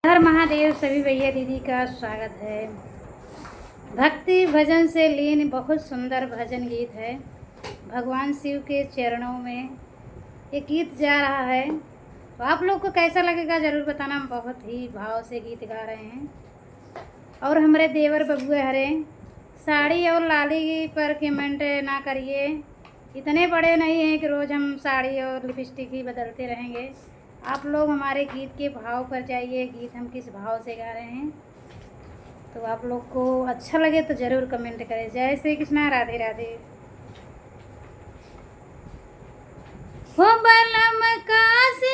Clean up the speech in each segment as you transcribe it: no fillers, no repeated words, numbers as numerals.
हर महादेव सभी भैया दीदी का स्वागत है। भक्ति भजन से लीन बहुत सुंदर भजन गीत है। भगवान शिव के चरणों में ये गीत जा रहा है, तो आप लोग को कैसा लगेगा ज़रूर बताना। हम बहुत ही भाव से गीत गा रहे हैं। और हमारे देवर बबुए हरे साड़ी और लाली पर कमेंट ना करिए, इतने बड़े नहीं हैं कि रोज़ हम साड़ी और लिपस्टिक ही बदलते रहेंगे। आप लोग हमारे गीत के भाव पर जाइए, गीत हम किस भाव से गा रहे हैं। तो आप लोग को अच्छा लगे तो ज़रूर कमेंट करें। जय श्री कृष्णा, राधे राधे। हो बलम काशी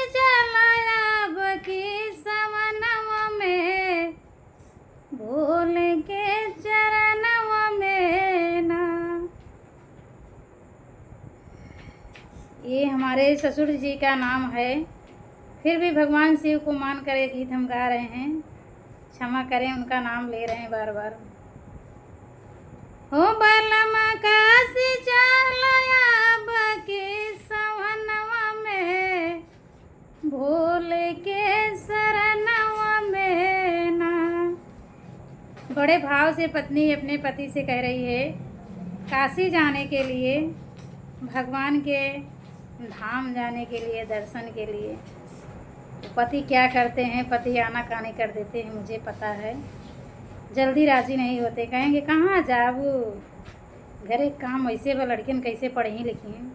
चलाया बकी सवनवा में, भोले के चरणवा में ना। ये हमारे ससुर जी का नाम है, फिर भी भगवान शिव को मान कर ये गीत हम गा रहे हैं। क्षमा करें, उनका नाम ले रहे हैं बार बार। हो बलम काशी चलाया बकी सवनवा में, भोले के शरणवा में ना। बड़े भाव से पत्नी अपने पति से कह रही है काशी जाने के लिए, भगवान के धाम जाने के लिए, दर्शन के लिए। तो पति क्या करते हैं, पति आनाकानी कर देते हैं, मुझे पता है। जल्दी राजी नहीं होते, कहेंगे कहाँ जाबू, घरे काम वैसे वो लड़कियन कैसे पढ़ी लिखी हैं।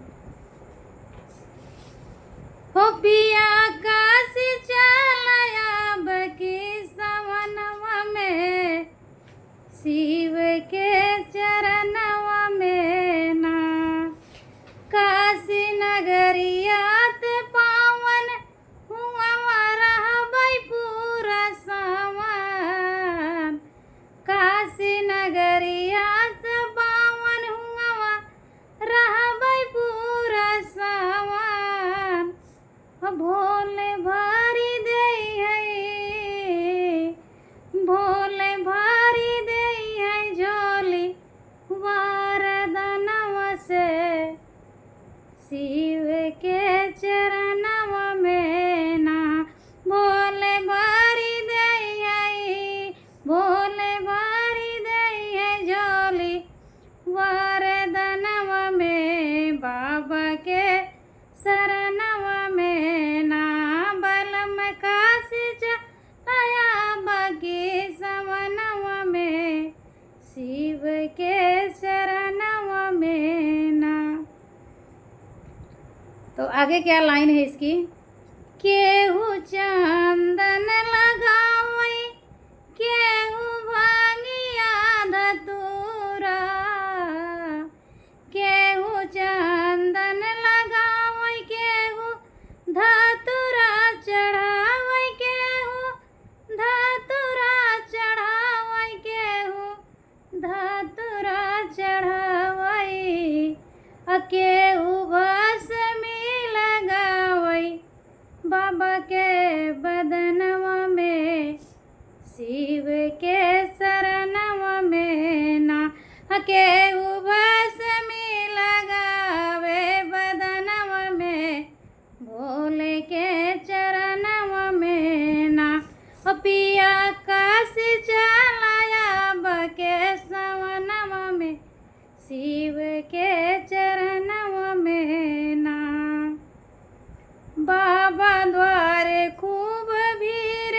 हो पिया काशी चलाया बकी सवनवा में, शिव के चरणवा में ना। काशी नगरियात पावन हुआ रहबै पूरा सावन। काशी नगरियात पावन हुआ रहबै पूरा सावन। भोले भारी दई है, भोले भारी दई है झोली वरदानवा से, शिव के चरणवा में ना। भोले भारी दई है, भोले भारी दई है झोली वरदानवा में, बाबा के शरणवा में ना। बलम काशी चलाया बकी सवनवा में, शिव के शरणवा में ना। तो आगे क्या लाइन है इसकी। केहू चंदन लगावै, केहू भांगिया धतूरा। केहू चंदन लगावै, केहू धतूरा चढ़ावै, केहू धतूरा चढ़ावै, केहू धतूरा चढ़ावै। केहू भस्मी लगावै बाबा के बदनवा में, शिव के शरणवा में ना। केहू भस्मी लगावे बदनवा में, भोले के चरणवा में ना। पिया काशी चलाया बके सवनवा में, शिव के चरणवा में ना। बाबा द्वारे खूब भीड़,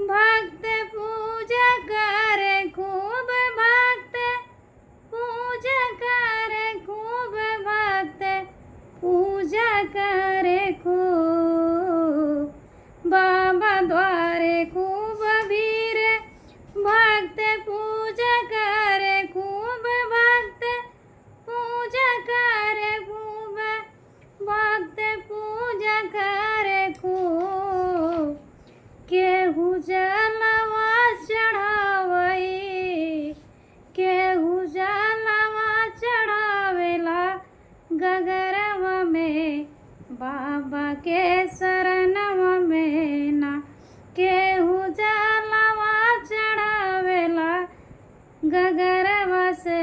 भक्त पूजा करे खूब, भक्त पूजा करे खूब, भक्त पूजा करे खूब। बाबा द्वारे खूब भीड़, भक्त पूजा करे खूब, भक्त पूजा करे खूब, भक्त पूजा करे खूब। केहू जलवा चढ़ावै, केहू जलवा चढ़ावेला गगरवा में, बाबा के शरणवा में ना। केहू जलवा चढ़ावेला गगरवा से,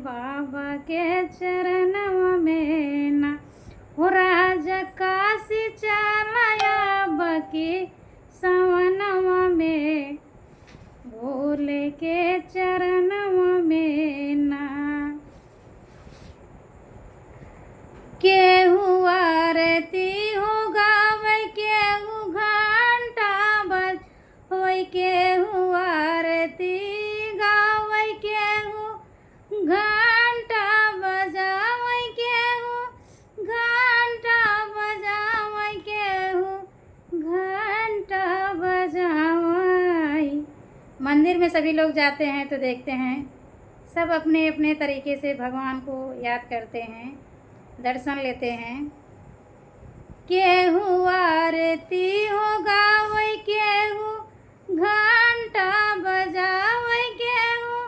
बाबा के चरणवा में ना। हो राज राजा काशी चलाया बकी सवनवा में, भोले के चरणवा में ना। केहू आरती हो गावे, केहू घंटा बजवै, केहू आरती गावे, केहू घंटा बजावे, केहू घंटा बजावे, केहू घंटा बजावे। मंदिर में सभी लोग जाते हैं तो देखते हैं सब अपने अपने तरीके से भगवान को याद करते हैं, दर्शन लेते हैं। केहू आरती हो गावे, केहू घंटा बजावे, केहू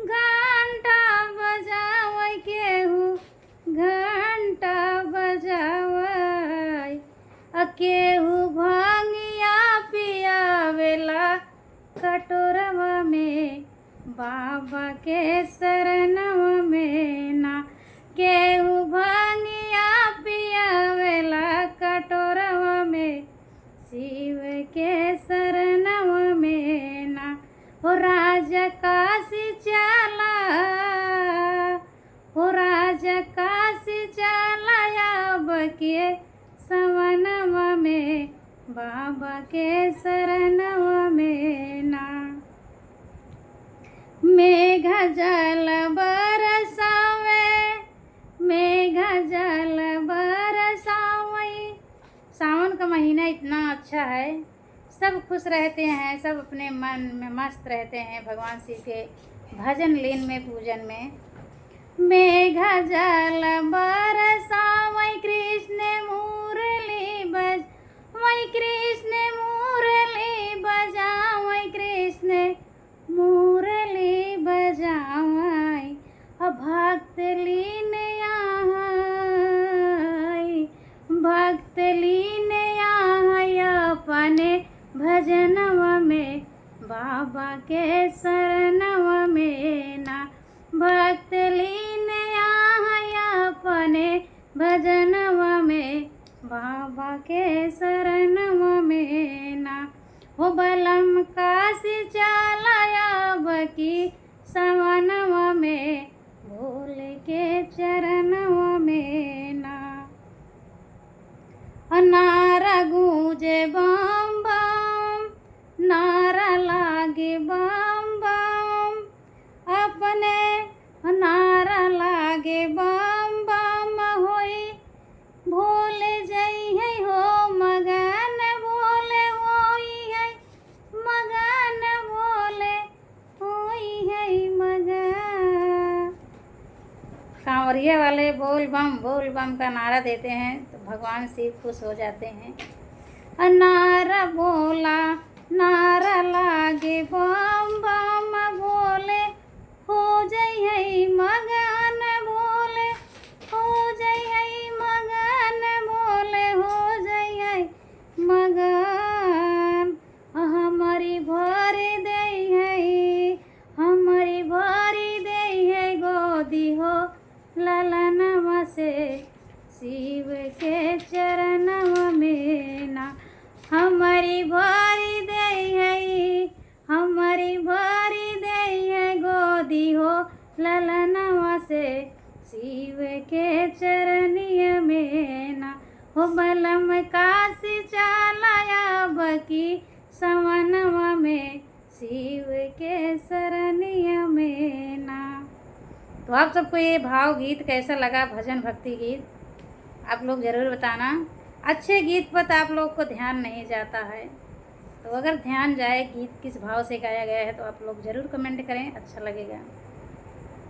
घंटा बजावे, केहू घंटा बजावे। केहू भांगिया पियावेला कटोरवा में, बाबा के शरणवा में ना। केहू भांगिया पियावेला कटोरवा में, शिव के शरणवा में ना। हो राजा काशी चला, हो राजा काशी चलाया बके सवनवा में, बाबा के शरणवा में ना। मेघ जल बरसावे, मेघ जल बरसावे। सावन का महीना इतना अच्छा है, सब खुश रहते हैं, सब अपने मन में मस्त रहते हैं भगवान शिव के भजन लीन में, पूजन में। मेघ जल बरसावे, कृष्ण मुरली बजावे, कृष्ण मुरली बजावे, कृष्ण मुरली बजावे। भक्त लीन आई, भक्त लीन आई अपने भजनवा में, बाबा के शरणवा में ना। भक्त लीन आई अपने भजनवा में, बाबा के शरणवा में ना। हो बलम काशी चलाया बकी सवनवा में, भोले के चरणवा में ना। नारा गूंजे बम बम, नारा लागे बम बम, अपने नारा लागे बम बम। होई भोले जई है हो मगन, भोले होई है मगन, भोले होई है मगन। कांवरिया वाले बोल बम का नारा देते हैं तो भगवान शिव खुश हो जाते हैं। नारा बोला, नारा लागे बम बम, भोले हो जई है मगन, भोले हो जई है मगन, भोले हो जई है मगन। हमारी भरी दई है, हमारी भरी दई है गोदी हो ललनवा से, शिव के चरणवा में ना। हमारी भरी दई है, हमारी भरी दई है गोदी हो ललनवा से, शिव के चरणिया में ना। हो बलम काशी चलाया बकी सवनवा में, शिव के शरणिया में ना। तो आप सबको ये भाव गीत कैसा लगा, भजन भक्ति गीत, आप लोग ज़रूर बताना। अच्छे गीत पर आप लोग को ध्यान नहीं जाता है, तो अगर ध्यान जाए गीत किस भाव से गाया गया है तो आप लोग ज़रूर कमेंट करें, अच्छा लगेगा।